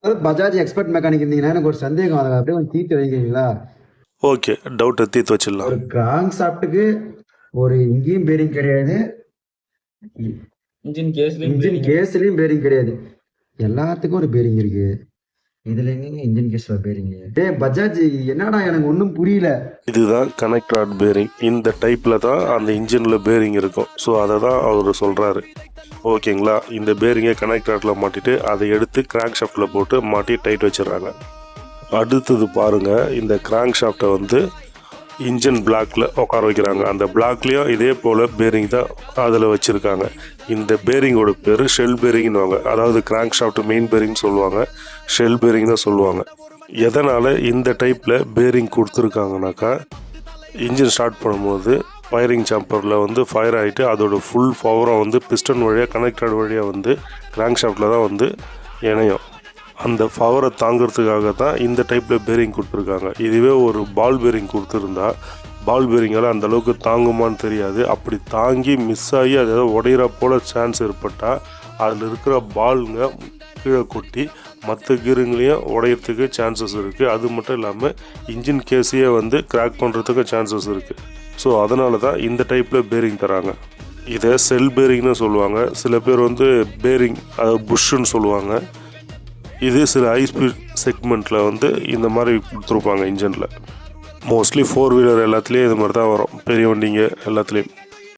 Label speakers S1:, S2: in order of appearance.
S1: Bajaj expert mechanic இருந்தீங்கன்னா எனக்கு ஒரு சந்தேகம், அதை அப்படியே கொஞ்சம் தீர்த்து வைக்கிறீங்களா?
S2: ஓகே, டவுட்டை தீர்த்து வச்சிடலாம்.
S1: ஒரு கிராங்க் ஷாஃப்ட்டுக்கு ஒரு இங்கேயும் பேரிங் கிடையாது,
S3: இன்ஜின்
S1: கேஸ்லயும் பேரிங் கிடையாது. எல்லாத்துக்கும் ஒரு பேரிங் இருக்கு. இதுல எங்க இன்ஜின் கேஸ்ல பேரிங்? டேய் பஜாஜ், என்னடா எனக்கு ஒன்றும் புரியல.
S2: இதுதான் கனெக்ட் ராட் பேரிங். இந்த டைப்பில் தான் அந்த இன்ஜினில் பேரிங் இருக்கும். ஸோ அதை தான் அவர் சொல்கிறாரு. ஓகேங்களா? இந்த பேரிங்கை கனெக்ட் ராட்டில் மாட்டிட்டு அதை எடுத்து கிராங்க் ஷாஃப்டில் போட்டு மாட்டி டைட் வச்சிடறாங்க. அடுத்தது பாருங்கள், இந்த கிராங்க் ஷாஃப்டை வந்து இன்ஜின் பிளாக்ல உட்கார வைக்கிறாங்க. அந்த பிளாக்லேயும் இதே போல் பேரிங் தான் அதில் வச்சுருக்காங்க. இந்த பேரிங்கோட பேர் ஷெல் பேரிங்னுவாங்க. அதாவது கிராங்க் ஷாஃப்ட் மெயின் பேரிங் சொல்லுவாங்க, ஷெல் பேரிங் தான் சொல்லுவாங்க. எதனால் இந்த டைப்பில் பேரிங் கொடுத்துருக்காங்கனாக்கா, இன்ஜின் ஸ்டார்ட் பண்ணும்போது ஃபயரிங் ஜம்பரில் வந்து ஃபயர் ஆகிட்டு அதோட ஃபுல் பவரை வந்து பிஸ்டன் வழியாக கனெக்டட் வழியாக வந்து கிராங்க் ஷாஃப்டில் தான் வந்து இணையும். அந்த பவரை தாங்கிறதுக்காக தான் இந்த டைப்பில் பேரிங் கொடுத்துருக்காங்க. இதுவே ஒரு பால் பேரிங் கொடுத்துருந்தா பால் பேரிங்கால் அந்தளவுக்கு தாங்குமான்னு தெரியாது. அப்படி தாங்கி மிஸ் ஆகி அதை உடையிற போல் சான்ஸ் ஏற்பட்டால் அதில் இருக்கிற பாலுங்க கீழே கொட்டி மற்ற கீருங்களையும் உடையிறதுக்கு சான்சஸ் இருக்குது. அது மட்டும் இல்லாமல் இன்ஜின் கேஸையே வந்து கிராக் பண்ணுறதுக்கு சான்சஸ் இருக்குது. ஸோ அதனால தான் இந்த டைப்பில் பேரிங் தராங்க. இதை செல் பேரிங்னு சொல்லுவாங்க. சில பேர் வந்து பேரிங் அதாவது புஷ்ஷுன்னு சொல்லுவாங்க. இது சில ஹை ஸ்பீட் செக்மெண்ட்டில் வந்து இந்த மாதிரி கொடுத்துருப்பாங்க இன்ஜினில். மோஸ்ட்லி 4 வீலர் எல்லாத்துலேயும் இது மாதிரி தான் வரும், பெரிய வண்டிங்க எல்லாத்துலேயும்.